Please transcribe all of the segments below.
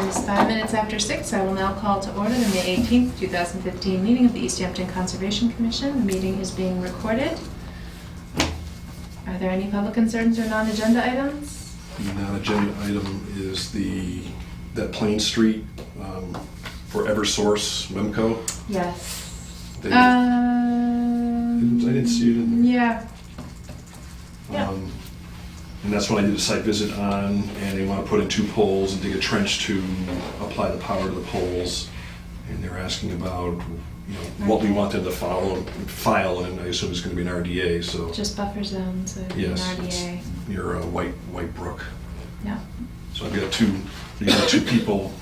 is 5 minutes after 6. I will now call to order the May 18th, 2015 meeting of the Easthampton Conservation Commission. The meeting is being recorded. Are there any public concerns or non-agenda items? The non-agenda item is that Plain Street for Eversource Memco. Yes. I didn't see it in there. Yeah. And that's when I did a site visit on, and they want to put in 2 poles and dig a trench to apply the power to the poles. And they're asking about, what we want them to file, and I assume it's going to be an RDA. So Just buffer zone, so yes, an RDA. Your White Brook. Yeah. So I've got two people.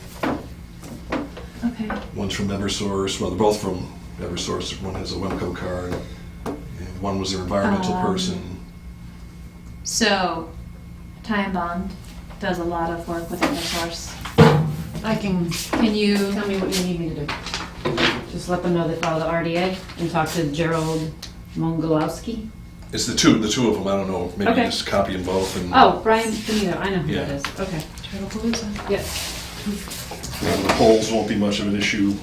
Okay. One's from Eversource. Well, they're both from Eversource. One has a Wemco card, and one was their environmental person. So, Ty and Bond does a lot of work with Eversource. Can you tell me what you need me to do? Just let them know they file the RDA and talk to Gerald Mongolowski. It's the two of them. I don't know. Maybe Okay. just copy them both. And Oh, Brian Benito. I know who Yeah. that is. Okay. Turtlepalooza. Yes. the poles won't be much of an issue.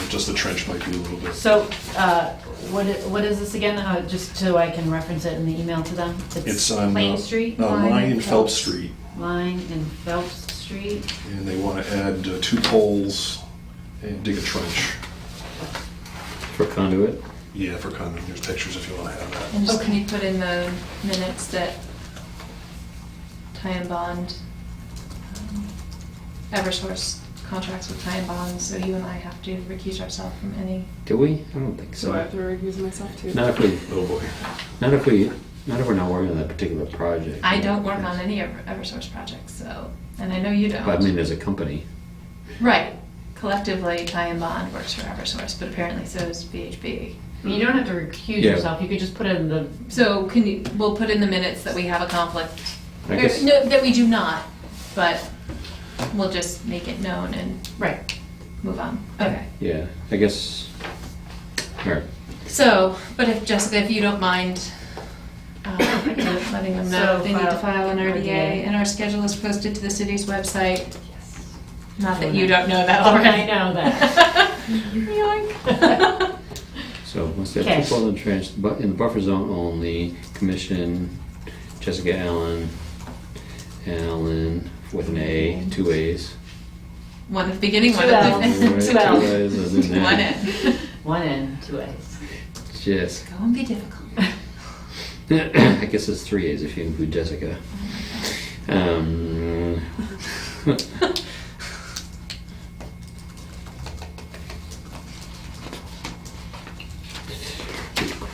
Just the trench might be a little bit. So, what is this again? Just so I can reference it in the email to them. It's on Plain Street, Line and Phelps Street, Line and Phelps Street. and they want to add 2 poles and dig a trench. For conduit? Yeah, for conduit. There's pictures if you want to have that. And just can you put in the minutes that Ty and Bond, Eversource contracts with Ty and Bond, so you and I have to recuse ourselves from any. Do we? I don't think so. So I have to recuse myself too. Not if we, Oh boy. not if we're not working on that particular project. I don't work on any Eversource projects, so, and I know you don't. But I mean, as a company. Right. Collectively, Ty and Bond works for Eversource, but apparently so does VHB. You don't have to recuse Yeah. yourself. You could just put it in the. So we'll put in the minutes that we have a conflict. I guess- No, that we do not, but we'll just make it known and Right. move on. Okay. Yeah, I guess, all right. So, but if Jessica, if you don't mind, letting them know So they need to file file an RDA, RDA. and our schedule is posted to the city's website. Yes. Not that you don't know that already. I know that. Yoink. So once they Okay. have 2 poles and trench, but in the buffer zone only, commission Jessica Allen with an A, 2 A's. One at the beginning, one Two at L's. the end. Right, 2 2 L's. A's, other than that. One in. One N, 2 A's. Just, Go and be difficult. I guess it's 3 A's if you include Jessica.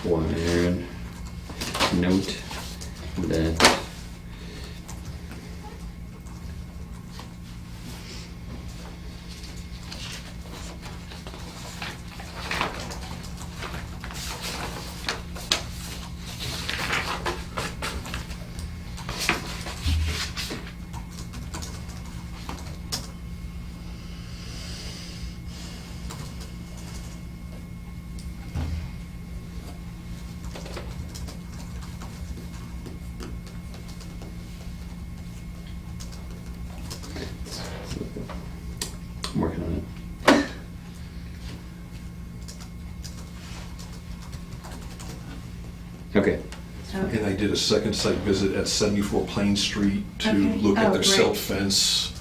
Required note that I'm working on it. Okay. And I did a second site visit at 74 Plain Street to Okay. look at Oh, their great. silt fence.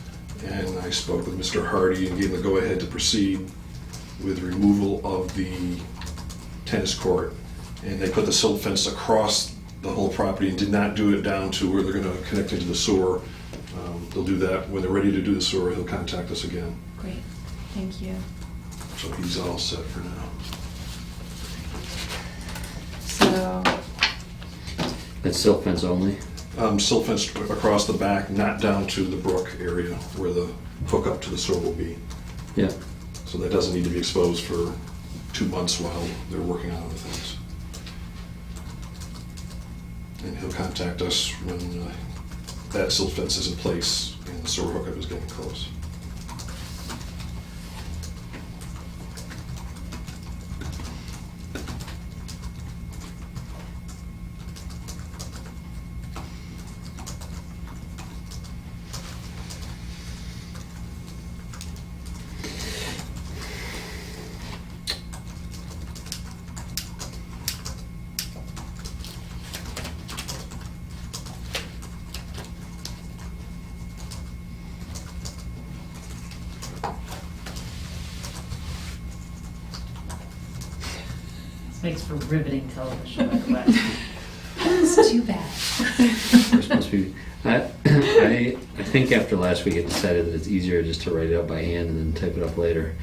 And I spoke with Mr. Hardy and gave him the go-ahead to proceed with removal of the tennis court. And they put the silt fence across the whole property and did not do it down to where they're going to connect into the sewer. They'll do that. When they're ready to do the sewer, he'll contact us again. Great. Thank you. So he's all set for now. So, That's silt fence only? Silt fence across the back, not down to the brook area where the hookup to the sewer will be. Yeah. So that doesn't need to be exposed for 2 months while they're working on other things. And he'll contact us when that silt fence is in place and the sewer hookup is getting close. Makes for riveting television, by the way. It's too bad. We're supposed to be, I think after last week, I decided that it's easier just to write it out by hand and then type it up later.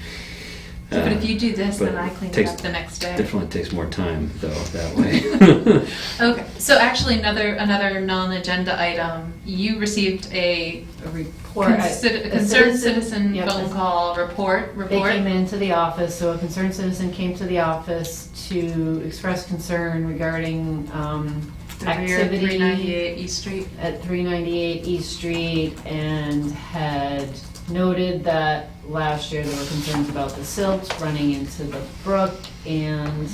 But if you do this, but then I clean it takes- up the next day. Definitely takes more time, though, that way. Okay, so actually another non-agenda item, you received a A report. concerned citizen Yep, phone call report. They came into the office, so a concerned citizen came to the office to express concern regarding The rear activity 398 East Street. at 398 East Street, and had noted that last year there were concerns about the silt running into the brook, and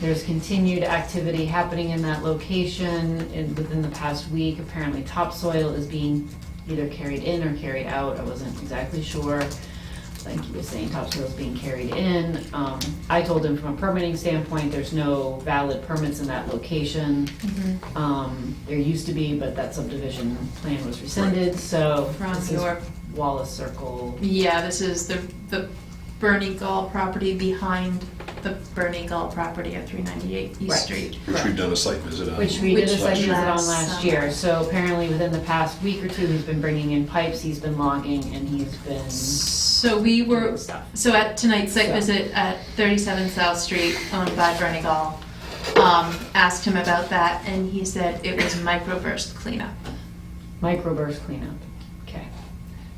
there's continued activity happening in that location within the past week. Apparently topsoil is being either carried in or carried out. I wasn't exactly sure. I think he was saying topsoil is being carried in. I told him from a permitting standpoint, there's no valid permits in that location. There used to be, but that subdivision plan was rescinded, so. From this is your- Wallace Circle. Yeah, this is the Bernie Gall property behind the Bernie Gall property at 398 East Right. Street. Which we've done a site visit on. Which we did a Which site visit on last last summer. year. So apparently within the past week or two, he's been bringing in pipes, he's been logging, and he's been So we were, doing stuff. so at tonight's site So- visit at 37 South Street, owned by Bernie Gall, asked him about that, and he said it was microburst cleanup. Microburst cleanup. Okay.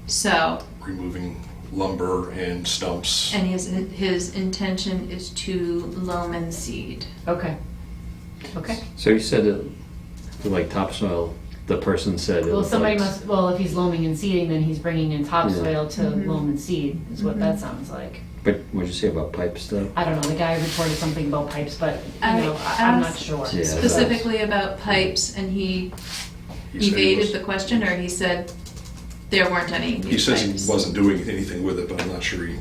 So, Removing lumber and stumps. and his intention is to loam and seed. Okay. Okay. So you said it, like topsoil, the person said it Well, was somebody like- must, well, if he's loaming and seeding, then he's bringing in topsoil to Mhm. loam and seed, is what that sounds like. But what'd you say about pipes, though? I don't know, the guy reported something about pipes, but, I you know, I'm not asked sure. Yeah. Specifically about pipes, and he He said he evaded was- the question, or he said there weren't any new He says he pipes. wasn't doing anything with it, but I'm not sure he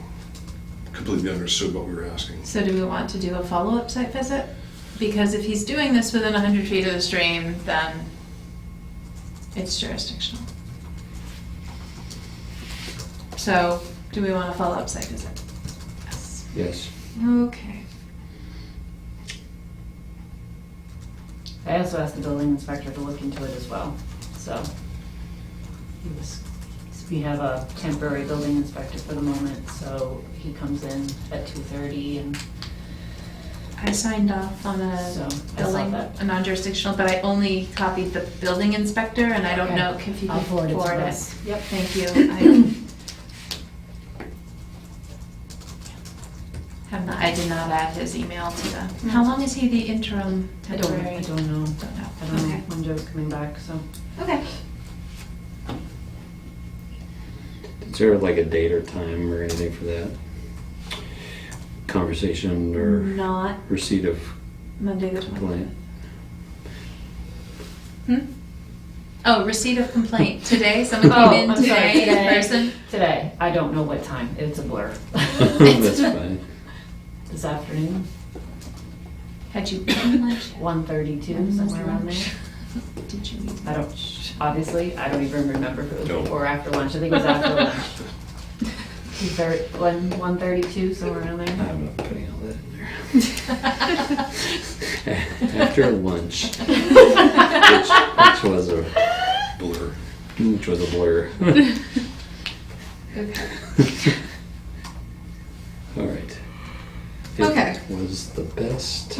completely understood what we were asking. So do we want to do a follow-up site visit? Because if he's doing this within 100 feet of the stream, then it's jurisdictional. So, do we want a follow-up site visit? Yes. Yes. Okay. I also asked the building inspector to look into it as well, so. We have a temporary building inspector for the moment, so he comes in at 2:30 and I signed off on a So, I saw building, that. a non-jurisdictional, but I only copied the building inspector, and I don't Okay. know if you I'll could forward it to forward it. Russ. Yep, thank you. I did not add his email to the, how long is he the interim I temporary? don't know. Don't know. I don't know Okay. when Joe's coming back, so. Okay. Is there like a date or time or anything for that? Conversation or Not receipt of Monday the 20th. complaint? Oh, receipt of complaint. Today, someone Oh, came in I'm sorry, today in today. person. Today, I don't know what time, it's a blur. That's fine. This afternoon, Had you eaten lunch? 1:32, somewhere around there. Did you eat I don't, obviously, I don't even remember if it was No. before or after lunch, I think it was after lunch. 1:32, somewhere around there. I'm not putting all that in there. After lunch, which was a Blur. blur. Okay. All right. Okay. It was the best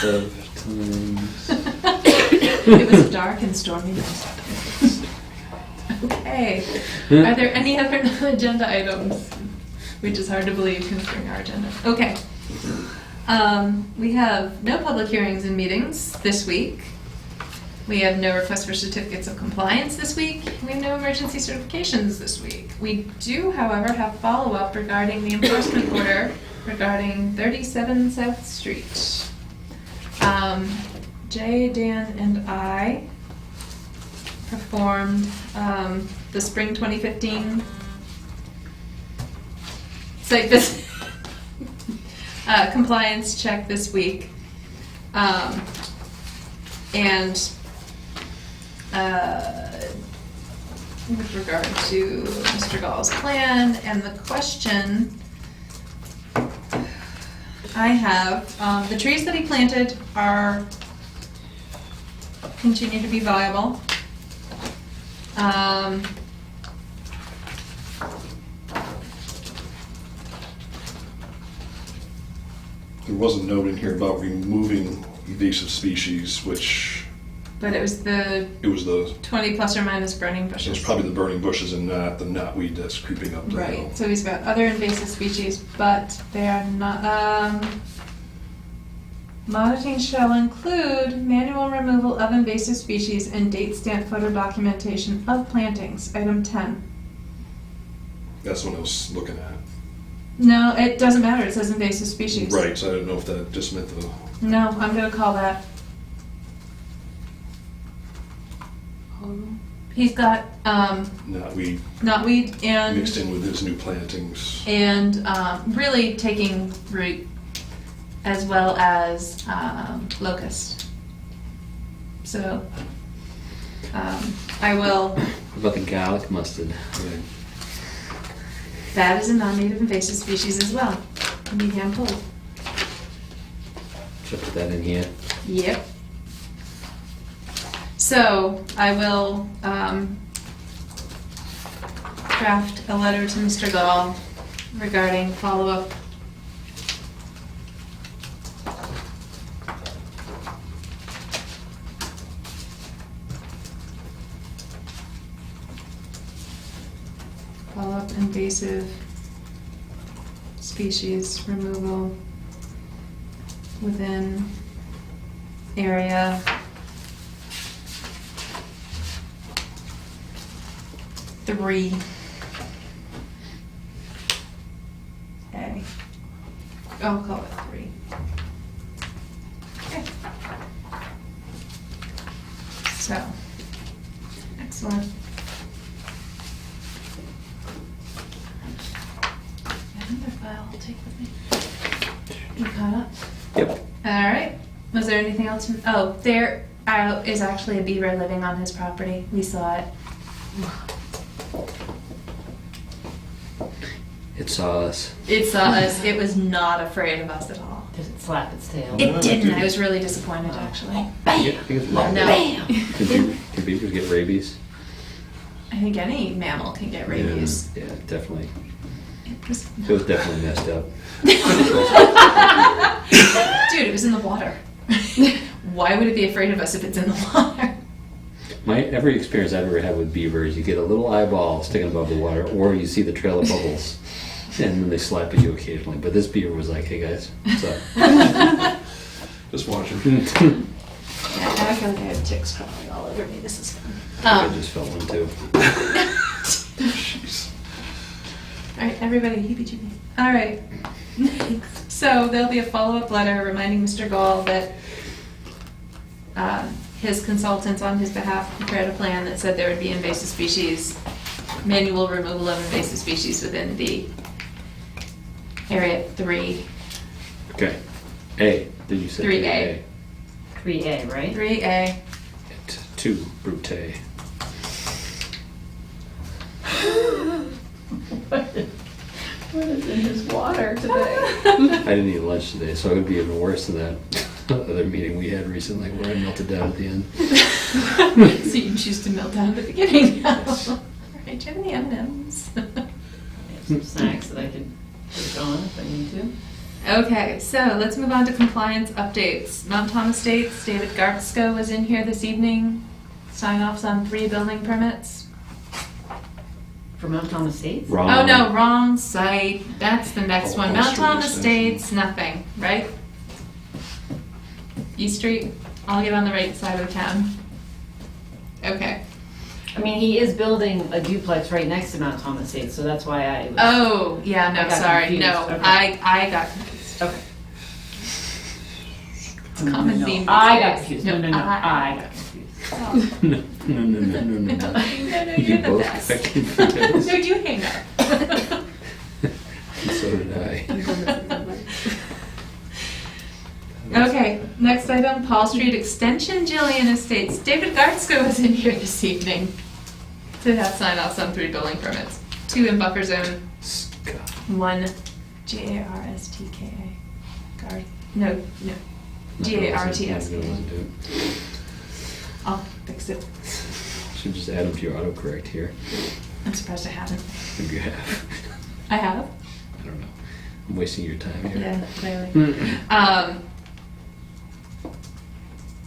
of times. It was a dark and stormy night. Okay. Are there any other agenda items? Which is hard to believe considering our agenda. Okay. We have no public hearings and meetings this week. We have no requests for certificates of compliance this week. We have no emergency certifications this week. We do, however, have follow-up regarding the enforcement order regarding 37 South Street. Jay, Dan, and I performed the spring 2015 site visit compliance check this week. And with regard to Mr. Gall's plan and the question, I have, the trees that he planted continue to be viable. There was a note in here about removing invasive species, which But it was the it was 20 plus or minus burning bushes. it was probably the burning bushes and not the knotweed that's creeping up the hill. Right, so he's got other invasive species, but they are not, monitoring shall include manual removal of invasive species and date stamp photo documentation of plantings, item 10. That's what I was looking at. No, it doesn't matter, it says invasive species. Right, so I didn't know if that just meant the, No, I'm gonna call that. He's got, knotweed knotweed and. mixed in with his new plantings. And really taking root, as well as locust. So I will, What about the garlic mustard? Right. that is a non-native invasive species as well. Can be hand pulled. Should I put that in here? Yep. So I will draft a letter to Mr. Gall regarding follow-up. Follow-up invasive species removal within area 3. A. I'll call it 3. Okay. So, excellent. Another file I'll take with me. You caught up? Yep. All right. Was there anything else? Oh, there is actually a beaver living on his property. We saw it. It saw us. It saw us. It was not afraid of us at all. Did it slap its tail? It didn't. I was really disappointed, actually. I think it's No. Can beavers get rabies? I think any mammal can get rabies. Yeah, definitely. It was, It was definitely messed up. dude, it was in the water. Why would it be afraid of us if it's in the water? Every experience I've ever had with beavers, you get a little eyeball sticking above the water, or you see the trail of bubbles, and then they slap at you occasionally. But this beaver was like, "Hey guys, what's up?" Just watching. Yeah, I feel like I have ticks crawling all over me. This is fun. I just felt one too. Jeez. All right, everybody, heebie-jeebie. All right. So there'll be a follow-up letter reminding Mr. Gall that his consultants on his behalf prepared a plan that said there would be invasive species, manual removal of invasive species within the area 3. Okay. A. Did you say 3A. 3A, right? 3A. 2. Brute. What is in his water today? I didn't eat lunch today, so it would be even worse than that other meeting we had recently where I melted down at the end. So you choose to melt down at the beginning now. All right, do you have any M&Ms? Some snacks that I could put on if I need to. Okay, so let's move on to compliance updates. Mount Thomas Estates, David Gartzko was in here this evening. Sign-offs on 3 building permits. For Mount Thomas Estates? Wrong. Oh no, wrong site. That's the next Oh, one. East Mount Street Thomas extension. Estates, nothing, right? East Street, I'll get on the right side of the town. Okay. I mean, he is building a duplex right next to Mount Thomas Estates, so that's why I was... Oh, yeah, I no, got sorry, confused. no, Okay. I got confused. Okay. It's a common theme. I got these days. confused. No, I got confused. Oh. No. No, No, you're You the both best. got confused. No, you hang up. So did I. Okay, next item, Paul Street Extension, Jillian Estates. David Gartzko is in here this evening to have sign-offs on 3 building permits. 2 in buffer zone, Scott. 1 GARSTKA. No, Not G-A-R-T-S. gonna want to do it. I'll fix it. Should just add them to your autocorrect here. I'm surprised I haven't. If you have. I have? I don't know. I'm wasting your time here. Yeah, clearly.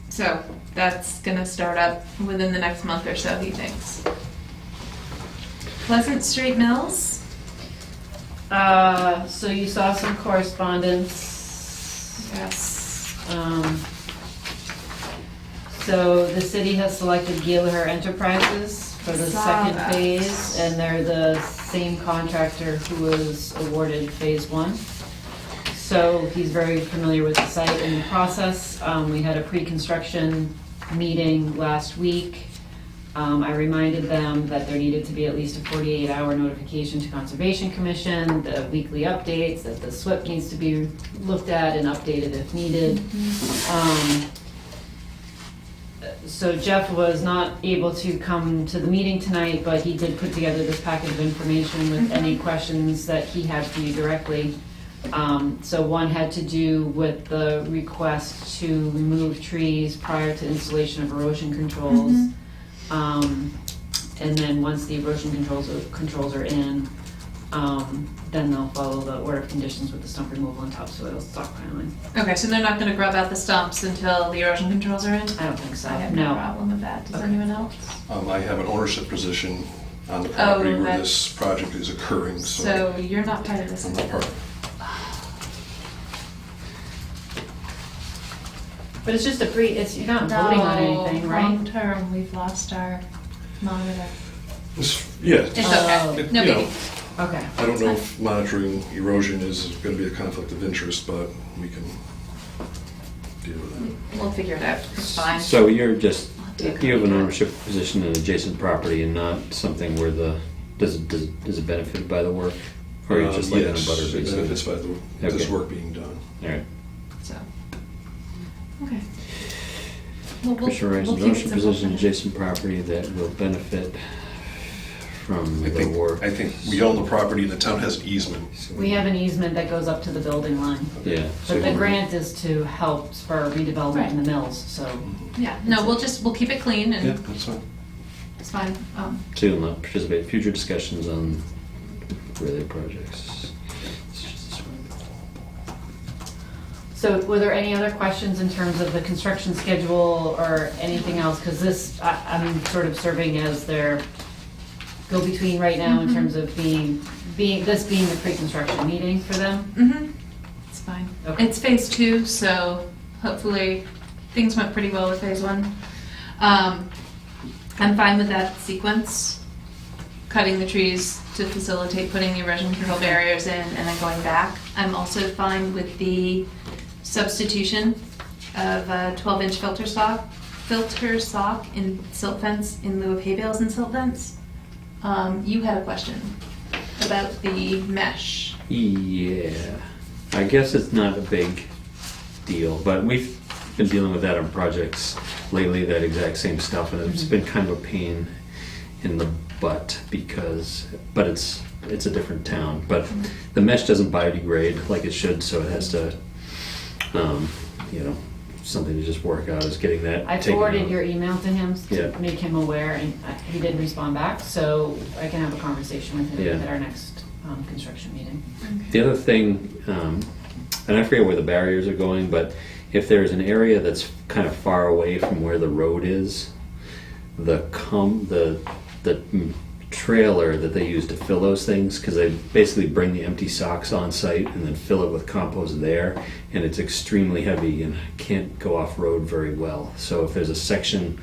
So that's gonna start up within the next month or so, he thinks. Pleasant Street Mills? So you saw some correspondence. Yes. So the city has selected Gallagher Enterprises for the Saw second that. phase, and they're the same contractor who was awarded phase one. So he's very familiar with the site and the process. We had a pre-construction meeting last week. I reminded them that there needed to be at least a 48-hour notification to Conservation Commission, the weekly updates, that the SWIP needs to be looked at and updated if needed. So Jeff was not able to come to the meeting tonight, but he did put together this packet of information with any questions that he had for you directly. So one had to do with the request to remove trees prior to installation of erosion controls. And then once the erosion controls are in, then they'll follow the order of conditions with the stump removal and topsoil stockpiling. Okay, so they're not gonna grub out the stumps until the erosion controls are in? I don't think so, I have no no. problem with that. Does Okay. anyone else? I have an ownership position on the property where that- this project is occurring, So you're not part of this? I'm not part of it. But it's just a you're not voting on anything, right? Long term, we've lost our monitor. Yeah, It's Oh. okay, no You know, biggie. Okay. I don't know if monitoring erosion is going to be a conflict of interest, but we can deal with that. We'll figure it out, it's fine. So you're just, I'll do a you have an copy. ownership position in adjacent property and not something where is it benefited by the work? Or are you just like on a Yes, butter it basis? benefits by this Okay. work being done. All right. So, okay. Well, Commissioner Rice's keep it ownership simple. position in adjacent property that will benefit from I the work. think we own the property and the town has an easement. We have an easement that goes up to the building line. Yeah. so But the we're- grant is to help spur redevelopment in the mills, so. Yeah, no, we'll keep it clean Yeah, and that's fine. it's fine. So you'll not participate in future discussions on related projects. It's just this one. So were there any other questions in terms of the construction schedule or anything else? Because this, I'm sort of serving as their go-between right now in terms of being the pre-construction meeting for them. Mm-hmm, it's fine. Okay. It's phase two, so hopefully things went pretty well with phase one. I'm fine with that sequence, cutting the trees to facilitate putting the erosion control barriers in and then going back. I'm also fine with the substitution of a 12-inch filter sock in silt fence in lieu of hay bales and silt fence. You had a question about the mesh. Yeah, I guess it's not a big deal, but we've been dealing with that on projects lately, that exact same stuff, and it's been kind of a pain in the butt but it's a different town. But the mesh doesn't biodegrade like it should, so it has to, something to just work out is getting that I taken forwarded out. your email to him Yeah. to make him aware, and he didn't respond back, so I can have a conversation with him Yeah. at our next construction meeting. The other thing, and I forget where the barriers are going, but if there's an area that's kind of far away from where the road is, the trailer that they use to fill those things, because they basically bring the empty socks on site and then fill it with compost there, and it's extremely heavy and can't go off road very well. So if there's a section,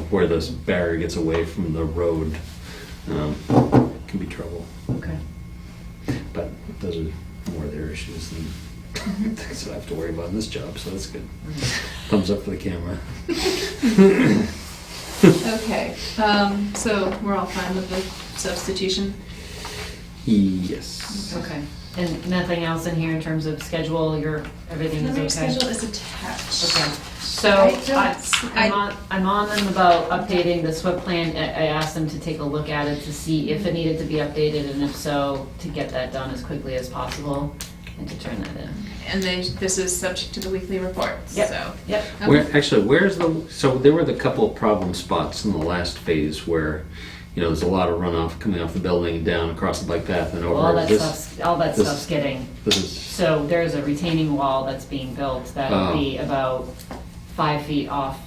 where this barrier gets away from the road, it can be trouble. Okay. But those are more their issues than things that I have to worry about in this job, so that's good. Thumbs up for the camera. Okay, so we're all fine with the substitution? Yes. Okay. And nothing else in here in terms of schedule, everything is okay? Preliminary schedule is attached. Okay, so I'm on them about updating the SWIP plan. I asked them to take a look at it to see if it needed to be updated, and if so, to get that done as quickly as possible. and to turn that in. And this is subject to the weekly reports, Yep. so. Yep. Okay. Where's so there were the couple of problem spots in the last phase where, there's a lot of runoff coming off the building down across the bike path and over. All that This- stuff's getting, This is, so there's a retaining wall that's being built that'll be about 5 feet off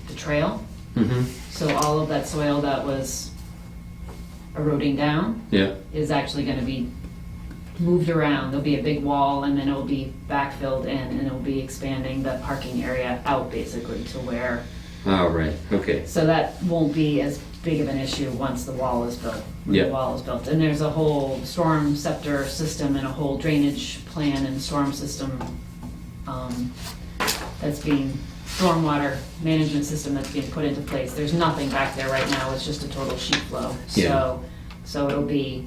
the trail. mm-hmm, So all of that soil that was eroding down yeah, is actually gonna be moved around. There'll be a big wall and then it'll be backfilled in and it'll be expanding the parking area out basically to where, oh, right, okay, so that won't be as big of an issue once the wall is built. When Yeah. the wall is built. And there's a whole storm scepter system and a whole drainage plan and storm system that's being, stormwater management system that's being put into place. There's nothing back there right now, it's just a total sheet flow. Yeah. So it'll be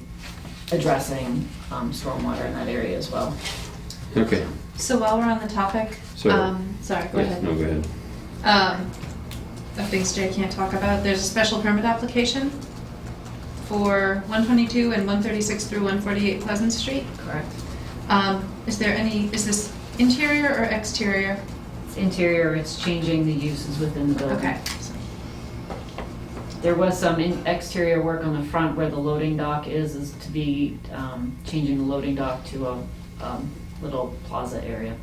addressing stormwater in that area as well. okay. So while we're on the topic, So- sorry, go Yeah, ahead. no, go ahead. Of things Jay can't talk about, there's a special permit application for 122 and 136 through 148 Pleasant Street. Correct. Is this interior or exterior? It's interior, it's changing the uses within the building. Okay. There was some exterior work on the front where the loading dock is to be changing the loading dock to a little plaza area.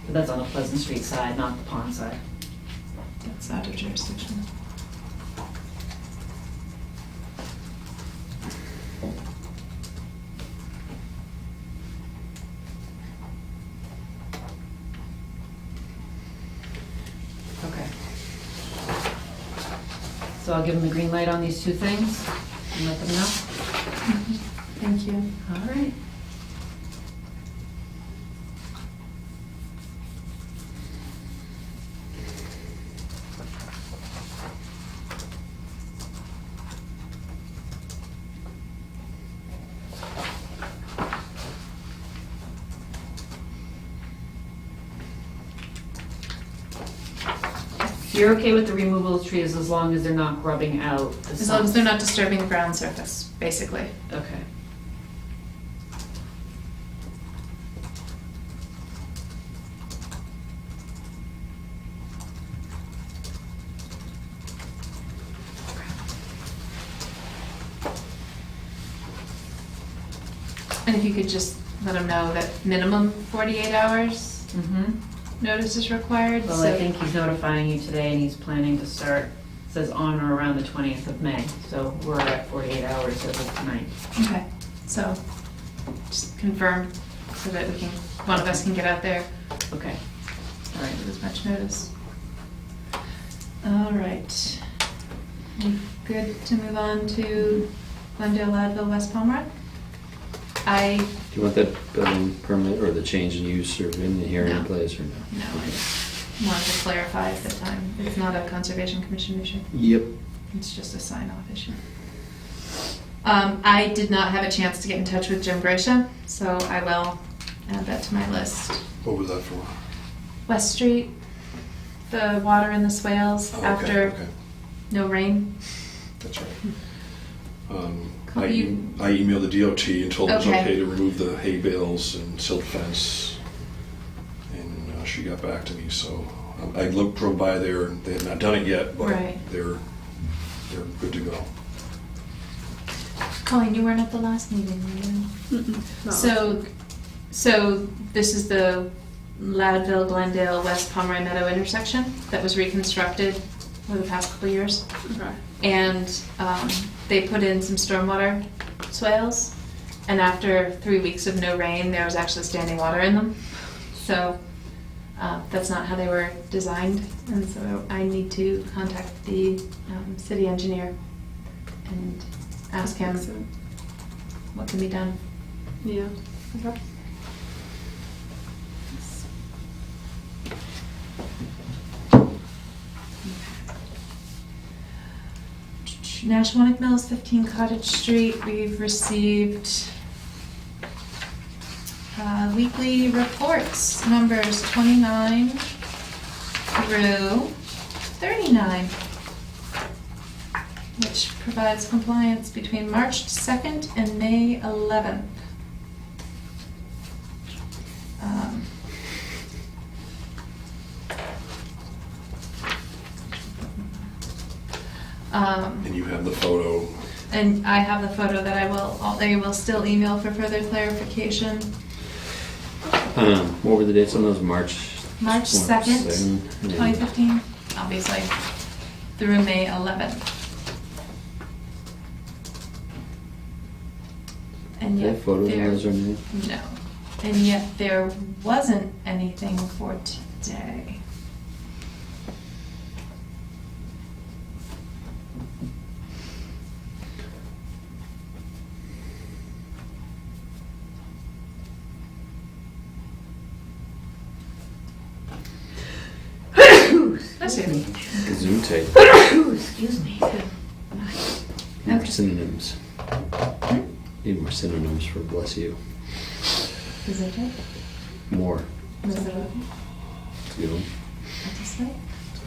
But that's on the Pleasant Street side, not the pond side. That's out of jurisdiction. Okay. So I'll give them the green light on these two things and let them know. Thank you. All right. You're okay with the removal of trees as long as they're not grubbing out the As long as stumps? they're not disturbing the ground surface, basically. Okay. And if you could just let them know that minimum 48 hours Mm-hmm. notice is required. Well, so- I think he's notifying you today and he's planning to start, it says on or around the 20th of May. So we're at 48 hours as of tonight. Okay, so just confirm so that we can, one of us can get out there Okay. All right. with as much notice. All right. We good to move on to Glendale, Ladville, West Pomeroy? Do you want that building permit or the change in use or in the hearing in No. place or no? No, I just wanted to clarify at the time. It's not a Conservation Commission issue. Yep. It's just a sign-off issue. I did not have a chance to get in touch with Jim Gracia, so I will add that to my list. What was that for? West Street, the water in the swales Oh, okay, after okay. no rain. That's right. Could I you- emailed the DOT and told them it was Okay. okay to remove the hay bales and silt fence, and she got back to me, so I drove by there, and they had not done it yet, but Right. they're good to go. Colleen, you weren't at the last meeting, were you? So this is the Ladville, Glendale, West Pomeroy Meadow intersection that was reconstructed over the past couple of years. Okay. And they put in some stormwater swales, and after 3 weeks of no rain, there was actually standing water in them. So that's not how they were designed, and so I need to contact the city engineer and ask him what can be done. Yeah. Okay. Nashwanik Mills, 15 Cottage Street, we've received weekly reports, numbers 29 through 39, which provides compliance between March 2nd and May 11th. And you have the photo. And I have the photo that I will still email for further clarification. What were the dates on those? March 2nd, yeah. 2015, obviously, through May 11th. And Do you yet have photos of there, those or anything? no, and yet there wasn't anything for today. Bless you. Zoom tape. Excuse me. Need more synonyms. Need more synonyms for bless you. Is that it? More. Was it okay? Let's give them. I just say?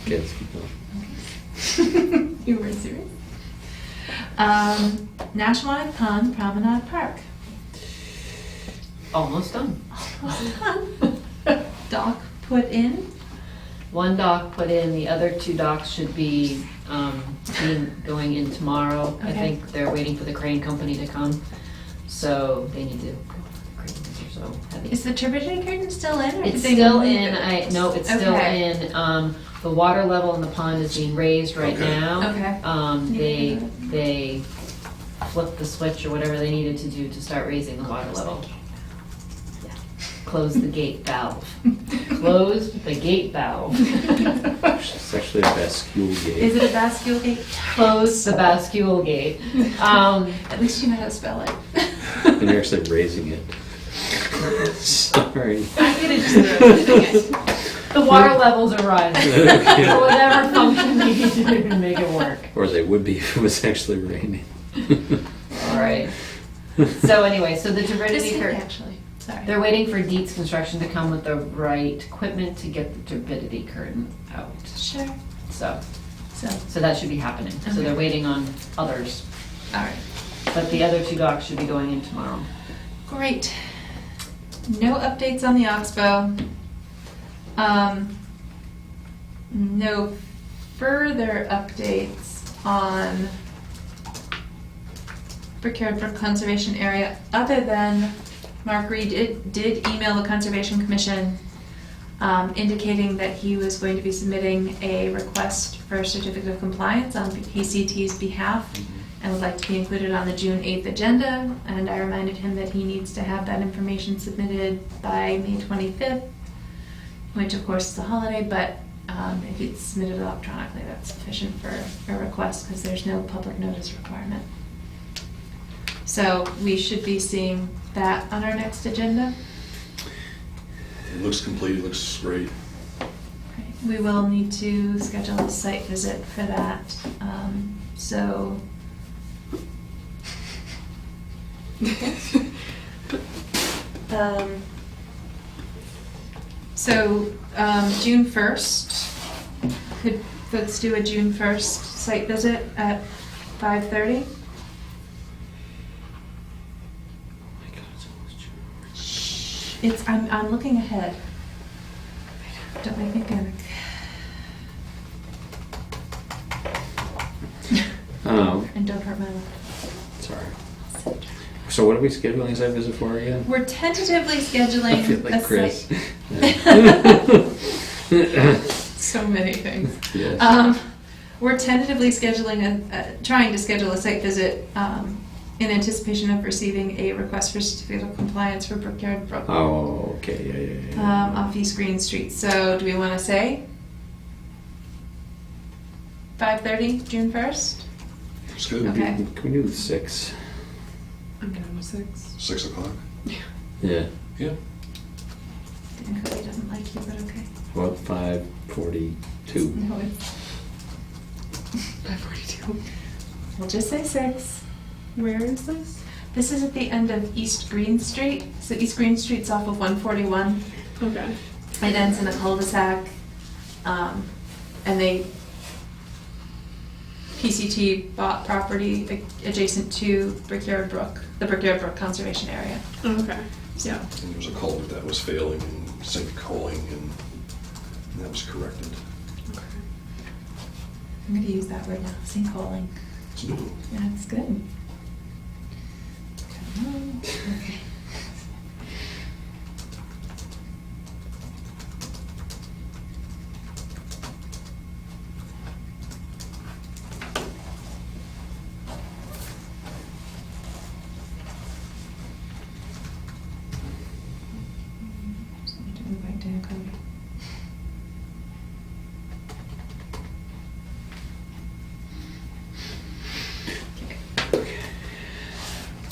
Okay, let's keep going. You were serious? Nashwauk Pond Promenade Park. Almost done. Dock put in. One dock put in, the other two docks should be going in tomorrow. I Okay. think they're waiting for the crane company to come, so they need to, the cranes are so heavy. Is the turbidity curtain still in? Or It's did they still remove in, it? no, it's still Okay. in. The water level in the pond is being raised right Okay. now. Okay. They flipped the switch or whatever they needed to do to start raising the water level. Close the gate valve. Close the gate valve. It's actually a bascule gate. Is it a bascule gate? Close the bascule gate. At least you know how to spell it. And you're actually raising it. Sorry. I could have just thrown it. The water levels are rising. Okay. For whatever function they need to do to make it work. Or they would be if it was actually raining. All right. So anyway, so the Just turbidity kidding, curtain. actually. Sorry. They're waiting for Dietz Construction to come with the right equipment to get the turbidity curtain out. Sure. So So, that should be happening. So Okay. they're waiting on others. all right. But the other two docks should be going in tomorrow. Great. No updates on the Oxbow. No further updates on Brickyard Brook Conservation Area, other than Mark Reed did email the Conservation Commission indicating that he was going to be submitting a request for a certificate of compliance on KCT's behalf and would like to be included on the June 8th agenda. And I reminded him that he needs to have that information submitted by May 25th, which of course is a holiday, but if it's submitted electronically, that's sufficient for a request because there's no public notice requirement. So we should be seeing that on our next agenda. It looks complete, it looks great. We will need to schedule a site visit for that. So June 1st, let's do a June 1st site visit at 5:30. I'm looking ahead. Don't make me panic. And don't hurt my lip. Sorry. So what are we scheduling a site visit for again? We're tentatively scheduling I feel like a Chris. site. So many things. Yes. We're tentatively scheduling trying to schedule a site visit in anticipation of receiving a request for certificate of compliance for Brickyard Brook Oh, okay, yeah. off East Green Street. So do we want to say 5:30, June 1st? It's good. Okay. Can we do the 6? I'm down with 6. 6 o'clock? Yeah. Yeah. Dan Cody doesn't like you, but okay. About 5:42. No, it's, 5:42. we'll just say 6. Where is this? This is at the end of East Green Street. So East Green Street's off of 141. Okay. It ends in a cul-de-sac. And PCT bought property adjacent to Brickyard Brook, the Brickyard Brook Conservation Area. Okay. Yeah. And there was a culvert that was failing and sinkholing, and that was corrected. Okay. I'm gonna use that word now, sinkholing. It's new. Yeah, it's good. Come on. Okay. Just need to move back down, Cody.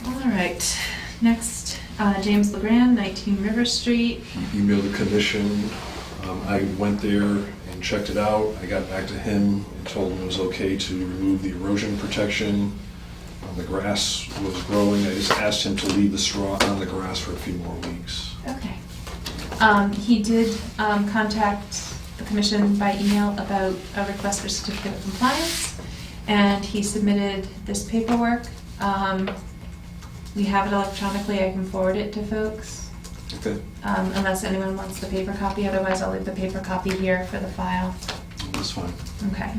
All right, next, James LeGrand, 19 River Street. He emailed the commission. I went there and checked it out. I got back to him and told him it was okay to remove the erosion protection. The grass was growing. I just asked him to leave the straw on the grass for a few more weeks. Okay. He did contact the commission by email about a request for certificate of compliance, and he submitted this paperwork. We have it electronically, I can forward it to folks, Okay, unless anyone wants the paper copy, otherwise I'll leave the paper copy here for the file. that's fine. Okay,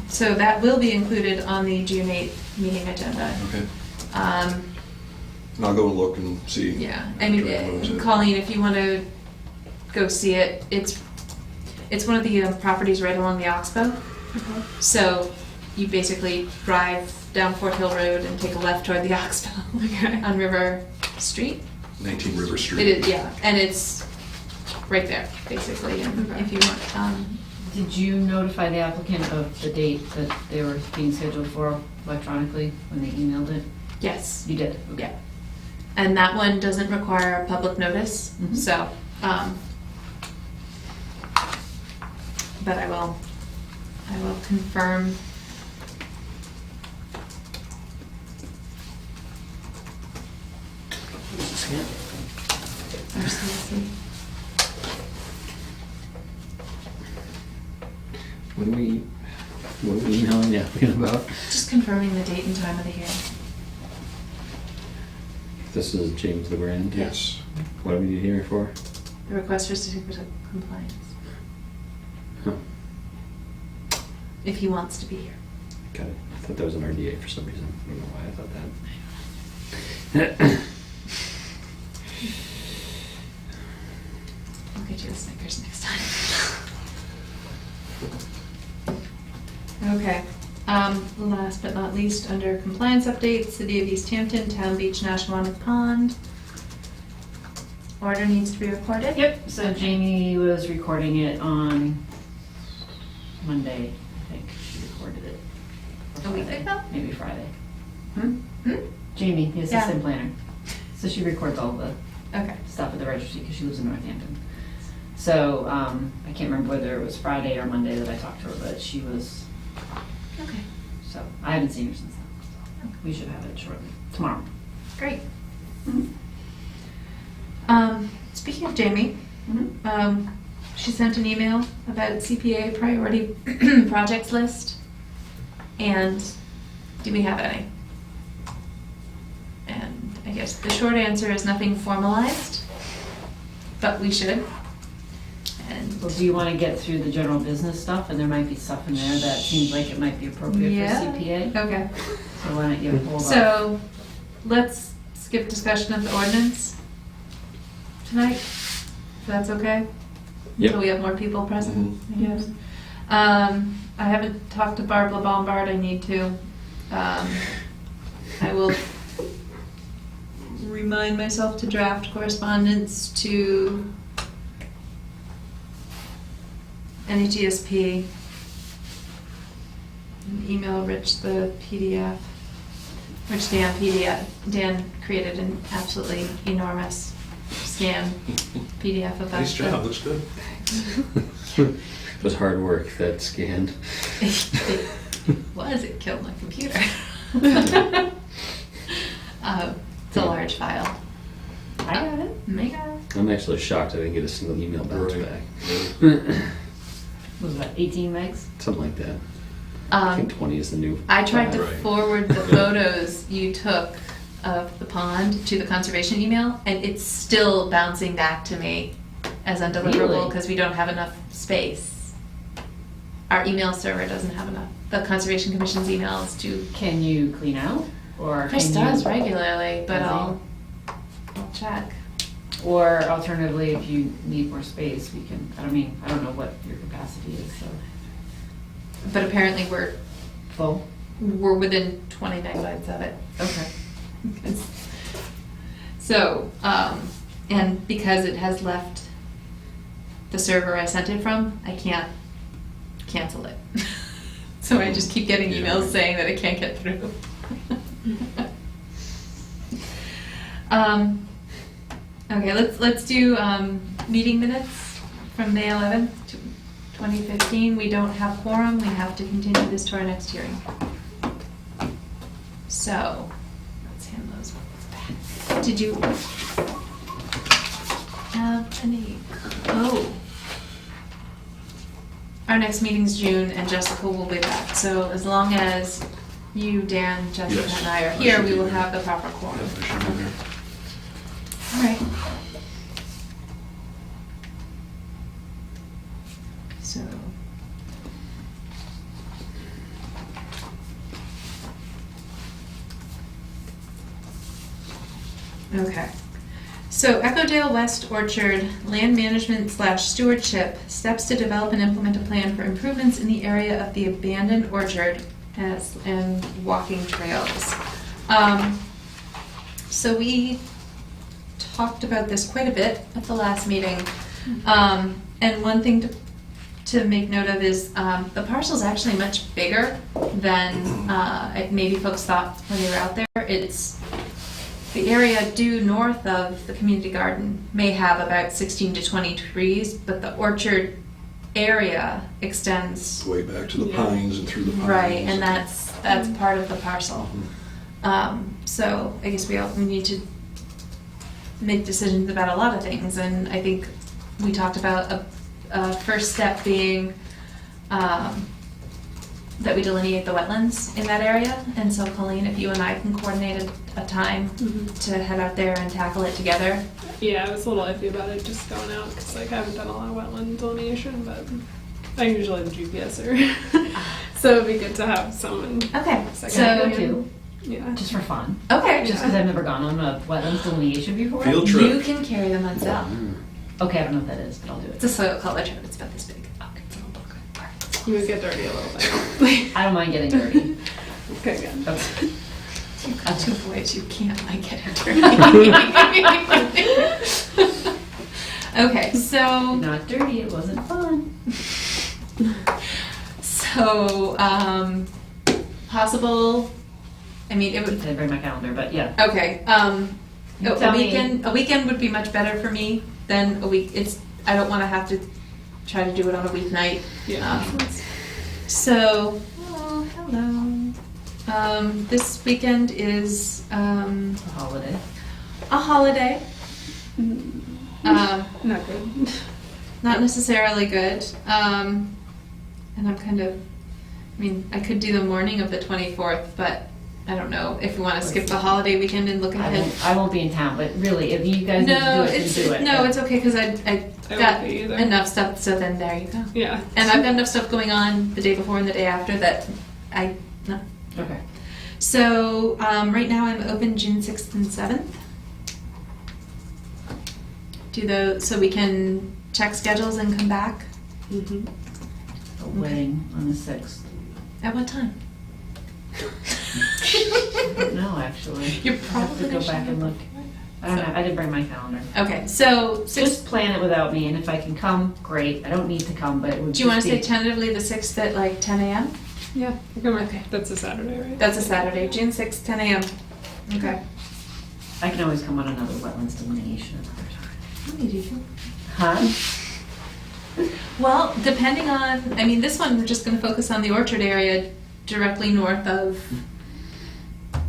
so that will be included on the June 8th meeting agenda. Okay. Um, And I'll go and look and see. Yeah, I mean, after I close it. Colleen, if you want to go see it, it's one of the properties right along the Oxbow. Okay. So you basically drive down Fort Hill Road and take a left toward the Oxbow Okay. on River Street. 19 River Street. It is, yeah, and it's right there, basically, and Okay. if you want, Did you notify the applicant of the date that they were being scheduled for electronically when they emailed it? yes, You did? Okay. yeah. And that one doesn't require a public notice, Mhm. so, but I will confirm. Our CSE. What are we emailing the applicant about? Just confirming the date and time of the hearing. This is James LeGrand? Yes. What are we here for? The request for certificate of compliance, Huh, if he wants to be here. got it. I thought that was an RDA for some reason. I don't know why I thought that. I'll get you the Snickers next time. Okay, last but not least, under compliance updates, City of Easthampton, Town Beach, Nashawanic Pond. Order needs to be recorded? Yep, so Jamie was recording it on Monday, I think, she recorded it. Or A week Friday. ago? Maybe Friday. Hmm? Jamie, the Yeah. assistant planner. So she records all the Okay, stuff at the registry because she lives in Northampton. So, I can't remember whether it was Friday or Monday that I talked to her, but she was, okay, so, I haven't seen her since then. So we should have it shortly, tomorrow. great. Mhm. Speaking of Jamie, she sent an email about CPA priority projects list. And do we have any? And I guess the short answer is nothing formalized, but we should. And Well, do you want to get through the general business stuff? And there might be stuff in there that seems like it might be appropriate Yeah. for CPA. okay, So why don't you hold off? so let's skip discussion of the ordinance tonight, if that's okay? Yep. Until we have more people present, I guess. I haven't talked to Barbara Bombard, I need to. I will remind myself to draft correspondence to NHESP. And email Rich the PDF, which Dan created an absolutely enormous scan PDF of that. Nice job, looks good. It was hard work, that scanned. It was, it killed my computer. It's a large file. I got it. Mega. I'm actually shocked I didn't get a single email bounce Right. back. Was that 18 megs? Something like that. I think Um, 20 is the new. I tried to Right. forward the photos you took of the pond to the conservation email, and it's still bouncing back to me as undeliverable Really? because we don't have enough space. our email server doesn't have enough, the Conservation Commission's emails to, Can you clean out? Or Chris can does you, regularly, but Does he? I'll check. or alternatively, if you need more space, we can, I don't know what your capacity is, so. But apparently Full? we're within 20 megabytes of it. Okay. So, and because it has left the server I sent it from, I can't cancel it. So I just keep getting Yeah. emails saying that it can't get through. Okay, let's do meeting minutes from May 11th, 2015. We don't have quorum. We have to continue this to our next hearing. So, let's hand those back. Did you have any? Oh. Our next meeting's June and Jessica will be back. So as long as you, Dan, Jessica, Yes, and I are I here, should we be will there. have the proper quorum. Yeah, I should be there. All right. So. Okay. So Echo Dale West Orchard, land management / stewardship, steps to develop and implement a plan for improvements in the area of the abandoned orchard and walking trails. So we talked about this quite a bit at the last meeting. And one thing to make note of is the parcel's actually much bigger than maybe folks thought when they were out there. It's the area due north of the community garden may have about 16 to 20 trees, but the orchard area extends Way back to the Yeah. pines and through the pines. right, and that's part of the parcel. So I guess we need to make decisions about a lot of things, and I think we talked about a first step being that we delineate the wetlands in that area. And so Colleen, if you and I can coordinate a time to head out there and tackle it together. Yeah, I was a little iffy about it just going out because like I haven't done a lot of wetland delineation, but I'm usually the GPSer, so it'd be good to have someone. Okay, Second. Can I go so, too? Yeah. Just for fun? okay, Just because I've never gone on a wetlands delineation before? Field trip. you can carry them on cell. Okay, I don't know what that is, but I'll do It's a it. soil color chart, it's about this big. Okay. You would get dirty a little bit. I don't mind getting dirty. Okay, good. Okay. You've got two boys, you can't like get dirty. Okay, so. Not dirty, it wasn't fun. So, possible, I mean, it I would, didn't bring my calendar, but yeah. okay, You a tell me. weekend would be much better for me than a week, I don't wanna have to try to do it on a weeknight. Yeah. So, oh, hello. This weekend is, A holiday. a holiday, Not good. not necessarily good, and I'm kind of, I mean, I could do the morning of the 24th, but I don't know if we wanna skip the holiday weekend and look ahead. I won't be in town, but really, if you guys need to do No, it, it's, then do it. no, it's okay, cause I I got won't be either. enough stuff, so then there you go. Yeah. And I've got enough stuff going on the day before and the day after that no. Okay. So, right now I'm open June 6th and 7th. So we can check schedules and come back. Mm-hmm. A wedding on the 6th. At what time? I don't know, actually. You're I have to probably go back and look. I don't know, I didn't bring my calendar. Okay, so Just plan it without me, and if I can come, great. I don't need to come, but it would do you want just to be. say tentatively the 6th at like 10 a.m.? Yeah. I can work. Okay. That's a Saturday, right? That's a Saturday, June 6th, 10 a.m. Okay. I can always come on another wetlands delineation another time. How many do you Huh? Well, depending on, I mean, this one, we're just going to focus on the orchard area directly north of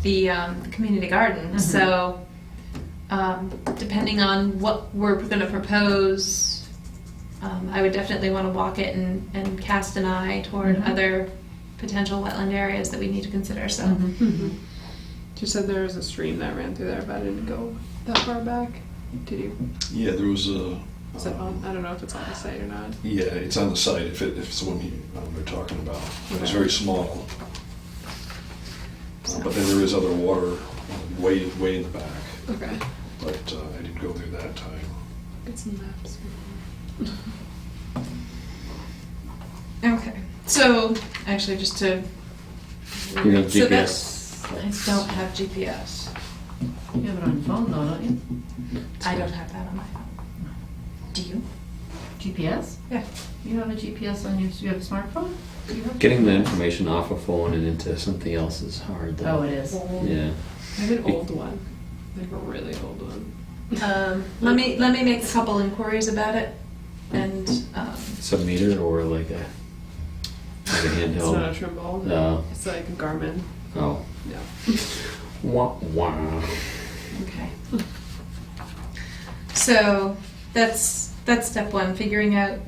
the community garden. Mhm. So, depending on what we're going to propose, I would definitely want to walk it and cast an eye toward Mhm. other potential wetland areas that we need to consider. So, Mhm. Mm-hmm. You said there was a stream that ran through there, but I didn't go that far back. Did you? Yeah, there was a Is it on, I don't know if it's on the site or not. Yeah, it's on the site if it's the one we're talking about. It's very small. But then there is other water way in the back. Okay. But I didn't go there that time. Get some maps. Okay, so, actually, just to, You have So GPS. I don't have GPS. You have it on your phone though, don't you? I don't have that on my phone. Do you? GPS? Yeah. You have a GPS on you have a smartphone? You have Getting the information off a phone and into something else is hard though. Oh, it is. Yeah. I have an old one, like a really old one. Let me make a couple inquiries about it, and, Sub-meter or like a It's not a handheld? Trimble. No. It's like a Garmin. Oh. Yeah. Wah, wah. okay. So, that's step one, figuring out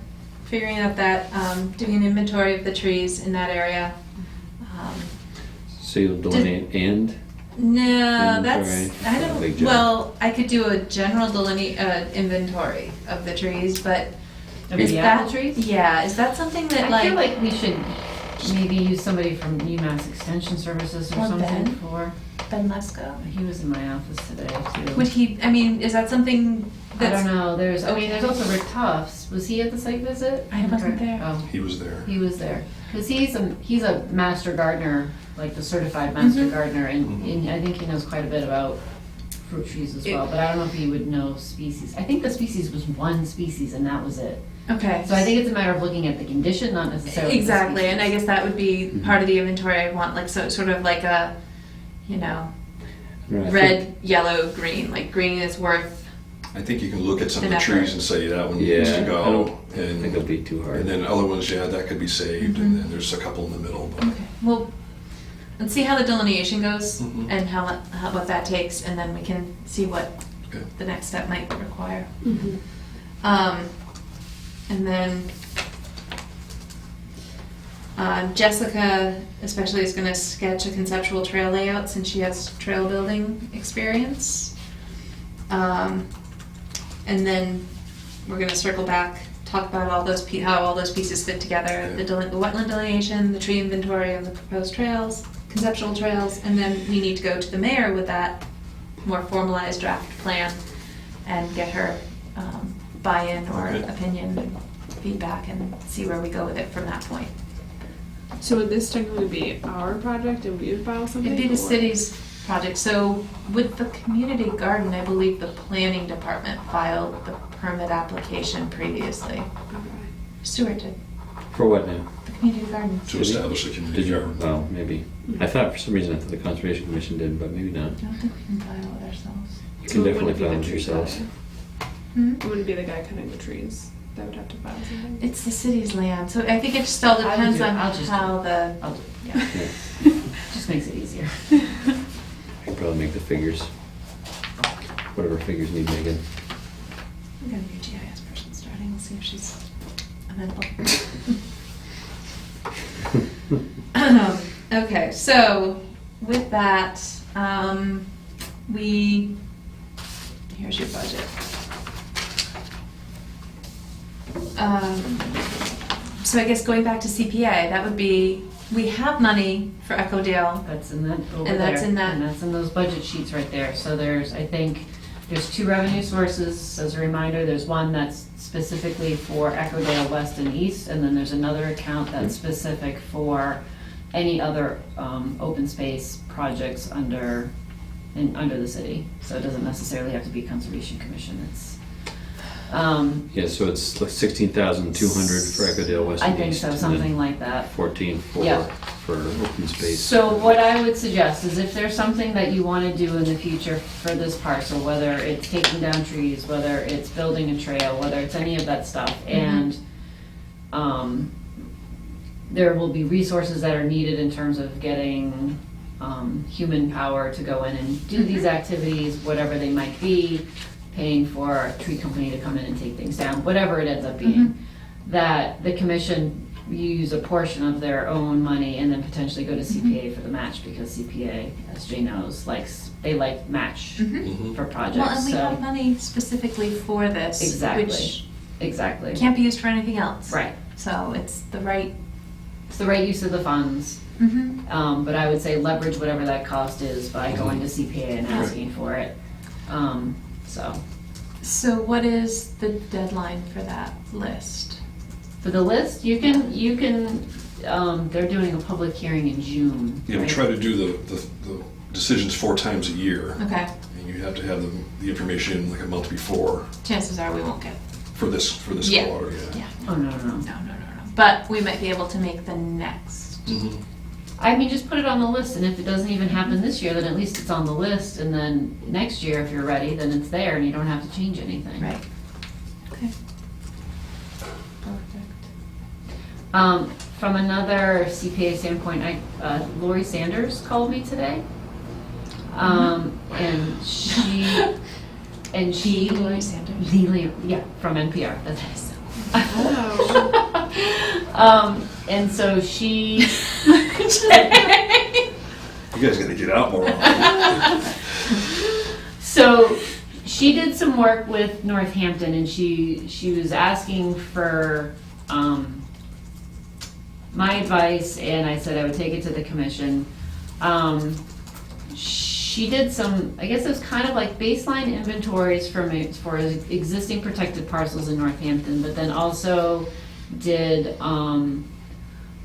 that, doing an inventory of the trees in that area. So you'll delineate and? No, Inventory. that's, I Big don't, job. well, I could do a general inventory of the trees, but Of is the that, apple trees? yeah, is that something that I feel like we should maybe use somebody from UMass Extension Services or Or something Ben. for, Ben Lesko? he was in my office today too. Would he, I mean, is that something I that's? don't know, there's also Rick Tufts, was he at the site visit? I wasn't there. Oh, He was there. he was there, cause he's a master gardener, like the certified master Mhm. gardener, and I think he knows quite a bit about fruit trees as well, but I don't know if he would know species. I think the species was one species and that was it. Okay. So I think it's a matter of looking at the condition, not necessarily the Exactly, and I species. guess that would be Mhm. part of the inventory. I want like sort of like a, you know, Right, I think- red, yellow, green. Like green is worth. I think you can look at some of the Enough. trees and say that one Yeah, needs to I go. don't think it'll be too hard. And then other ones, yeah, that could be saved, Mhm. and then there's a couple in the middle. But Okay. Well, let's see how the delineation goes Mhm. and how what that takes, and then we can see what Okay. the next step might require. Mm-hmm. And then Jessica especially is going to sketch a conceptual trail layout since she has trail building experience. And then we're going to circle back, talk about all those how all those pieces fit together, Yeah. the wetland delineation, the tree inventory of the proposed trails, conceptual trails, and then we need to go to the mayor with that more formalized draft plan and get her buy-in or Okay. opinion and feedback and see where we go with it from that point. So would this technically be our project and we would file something? It'd be the or- city's project. So with the community garden, I believe the planning department filed the permit application previously. Okay. Stuart did, For what now? the community garden. to establish a community Did you? garden. Well, maybe. I thought for some reason I thought the Conservation Commission did, but maybe not. I don't think we can file it ourselves. You So can it definitely wouldn't be file the it tree yourselves. guy. Hmm? It wouldn't be the guy cutting the trees that would have to file something. It's the city's land, so I think it just all depends on I'll just do how the, I'll do it. yeah. Yeah. Just makes it easier. I can probably make the figures. Whatever figures need making. We got a new GIS person starting, we'll see if she's amenable. Okay, so with that, here's your budget. So I guess going back to CPA, that would be, we have money for Echo Dale. That's in that over And that's there, in that- and that's in those budget sheets right there. So I think, there's 2 revenue sources, as a reminder. There's one that's specifically for Echodale West and East, and then there's another account that's specific for any other open space projects under the city. So it doesn't necessarily have to be Conservation Commission. It's, Yeah, so it's like 16,200 for Echodale West I and think East, so, and something then like that. 14 Yeah. for open space. So what I would suggest is if there's something that you want to do in the future for this parcel, whether it's taking down trees, whether it's building a trail, whether it's any of that stuff, and there will be resources that are needed in terms of getting human power to go in and do these activities, whatever they might be, paying for a tree company to come in and take things down, whatever it ends up being, that the commission use a portion of their own money and then potentially go to CPA for the match, because CPA, as Jay knows, they like match Mhm. Mhm. for projects. Well, and we so have money specifically for this. Exactly. Which Exactly. It can't be used for anything else. Right. So it's the right. It's the right use of the funds. Mm-hmm. But I would say leverage whatever that cost is by going to CPA and asking for it. So So what is the deadline for that list? for the list, you can, they're doing a public hearing in June. Yeah, we right? try to do the decisions 4 times a year. Okay. And you have to have the information like a month before Chances are we won't get. for this Yeah. quarter, yeah. Yeah. Oh, no. No. But we might be able to make the next. Mhm. I mean, just put it on the list, and if it doesn't even happen this year, then at least it's on the list, and then next year, if you're ready, then it's there, and you don't have to change anything. Right. Okay. Perfect. From another CPA standpoint, Lori Sanders called me today. And she, Lori Sanders. Yeah, from NPR, that's nice. Oh. And so she. You guys gotta get out more often. So she did some work with Northampton, and she was asking for my advice, and I said I would take it to the commission. She did some, I guess it was kind of like baseline inventories for existing protected parcels in Northampton, but then also did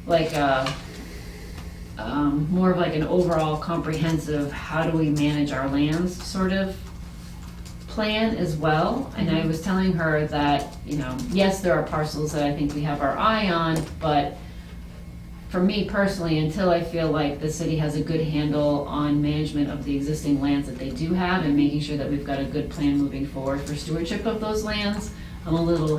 like a more of like an overall comprehensive how do we manage our lands sort of plan as well. And I was telling her that, yes, there are parcels that I think we have our eye on, but for me personally, until I feel like the city has a good handle on management of the existing lands that they do have and making sure that we've got a good plan moving forward for stewardship of those lands, I'm a little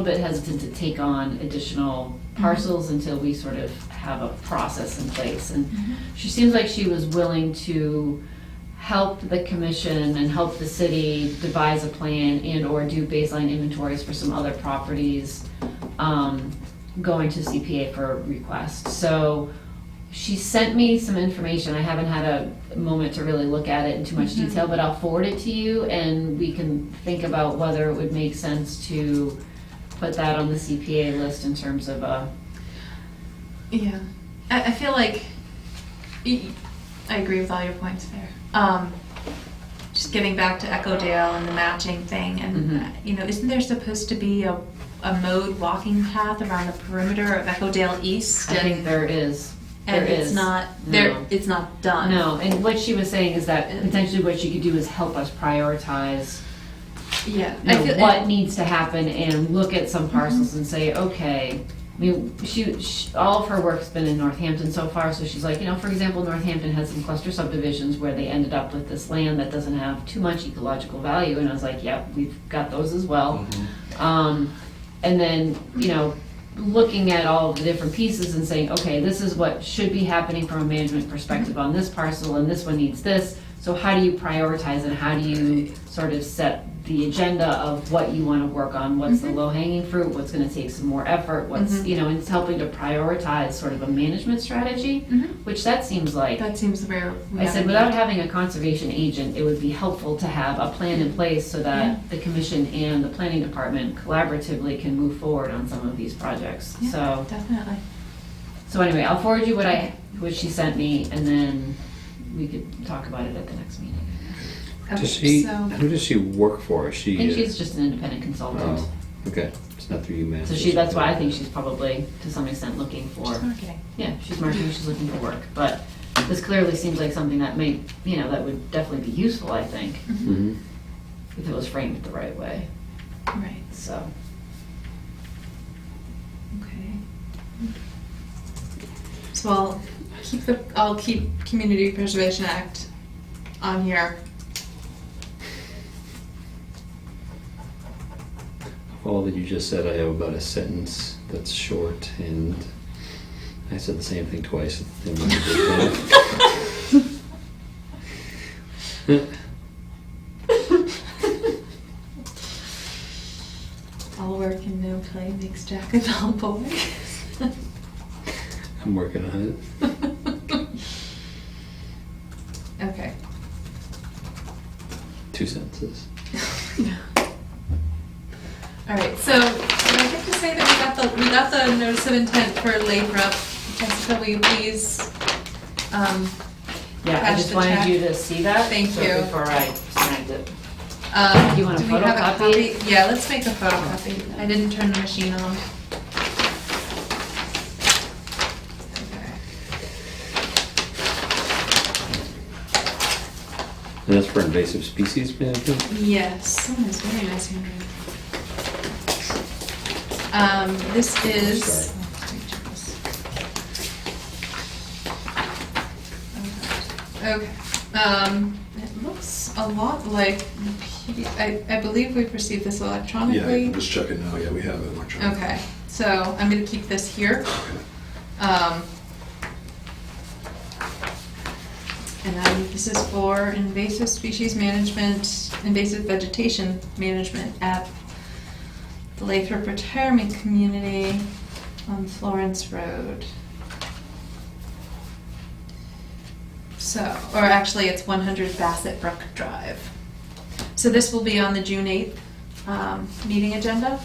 bit hesitant to take on additional parcels until we sort of have a process in place. And she seems like she was willing to help the commission and help the city devise a plan and or do baseline inventories for some other properties going to CPA for a request. So she sent me some information. I haven't had a moment to really look at it in too much detail, but I'll forward it to you and we can think about whether it would make sense to put that on the CPA list in terms of a... Yeah. I feel like I agree with all your points there. Just getting back to Echo Dale and the matching thing, and isn't there supposed to be a mowed walking path around the perimeter of Echo Dale East? I think there is. And There it's is. not No. there. It's not done. No, and what she was saying is that potentially what she could do is help us prioritize Yeah. what needs to happen and look at some parcels and say, okay, I mean, she all of her work's been in Northampton so far, so she's like, for example, Northampton has some cluster subdivisions where they ended up with this land that doesn't have too much ecological value, and I was like, yep, we've got those as well. And then, looking at all of the different pieces and saying, okay, this is what should be happening from a management perspective on this parcel, and this one needs this. So how do you prioritize and how do you sort of set the agenda of what you want to work on? What's the low-hanging fruit? What's going to take some more effort? What's, and it's helping to prioritize sort of a management strategy, which that seems like... That seems where I said, without having a conservation agent, it would be helpful to have a plan in place so that the commission and the planning department collaboratively can move forward on some of these projects. Yeah, So definitely. anyway, I'll forward you what she sent me, and then we could talk about it at the next meeting. Who does she work for? Is she? I think she's just an independent consultant. Oh, okay. It's not through UMass. So that's why I think she's probably, to some extent, looking for... She's marketing. Yeah, she's marketing, she's looking for work. But this clearly seems like something that may, that would definitely be useful, I think, if it was framed the right way. Right. So, Okay. So I'll keep Community Preservation Act on here. All that you just said, I have about a sentence that's short, and I said the same thing twice. And when I did All work and no play makes Jack a dull boy. I'm working on it. Okay. 2 sentences. All right, so did I get to say that we got the notice of intent for Lathrop? Jessica, will you please, Yeah, I Attach just the wanted check. you to see that. Thank so you. Before I signed it. do want a we have a photocopy? copy? Yeah, let's make a photocopy. I didn't turn the machine on. Okay. And that's for invasive species management? Yes, oh, it's very nice handwriting. This is. Okay, it looks a lot like, I believe we've received this Yeah, electronically. I'm just checking now, yeah, we have it electronically. Okay, so I'm gonna keep this here. Okay. And then this is for invasive species management, invasive vegetation management at the Lathrop Retirement Community on Florence Road. So, or actually it's 100 Bassett Brook Drive. So this will be on the June 8th meeting agenda.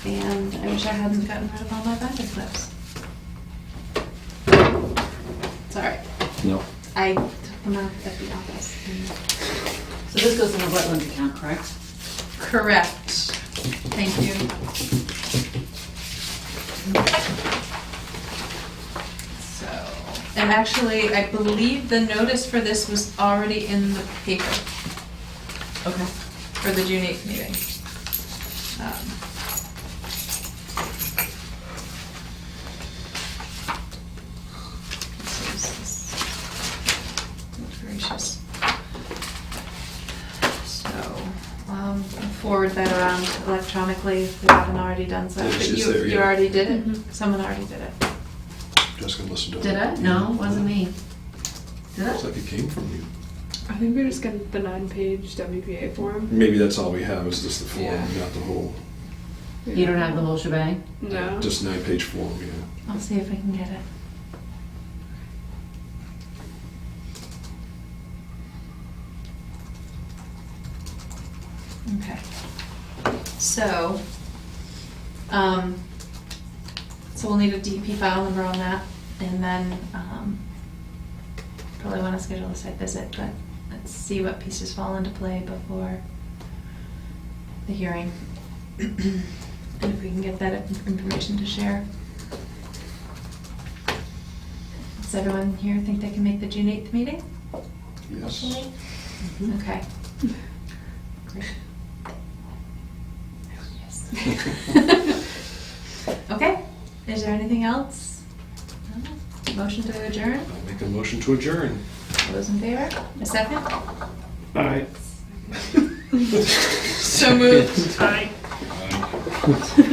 And I wish I hadn't gotten rid of all my binder clips. It's all right. No. I took them out at the office. So this goes in the wetland account, correct? Correct. Thank you. So, and actually, I believe the notice for this was already in the paper Okay. for the June 8th meeting. Good gracious. So, I'll forward that around electronically if we haven't already done so. Yeah, But it's you, there, you yeah. already did it? Mhm. Someone already did it. Jessica must have done Did it. I? No, it wasn't me. Did Looks I? like it came from you. I think we're just getting the 9-page WPA form. Maybe that's all we have, is just the form, Yeah. not the whole, You don't have the whole shebang? No. just 9-page form, yeah. I'll see if I can get it. Okay. So, so we'll need a DP file number on that, and then, probably wanna schedule a site visit, but let's see what pieces fall into play before the hearing. And if we can get that information to share. Does everyone here think they can make the June 8th meeting? Yes. Hopefully? Okay. Great. Yes. Okay, is there anything else? No? Motion to adjourn? I'll make a motion to adjourn. All those in favor? A second? Aye. So moved. Aye. Aye.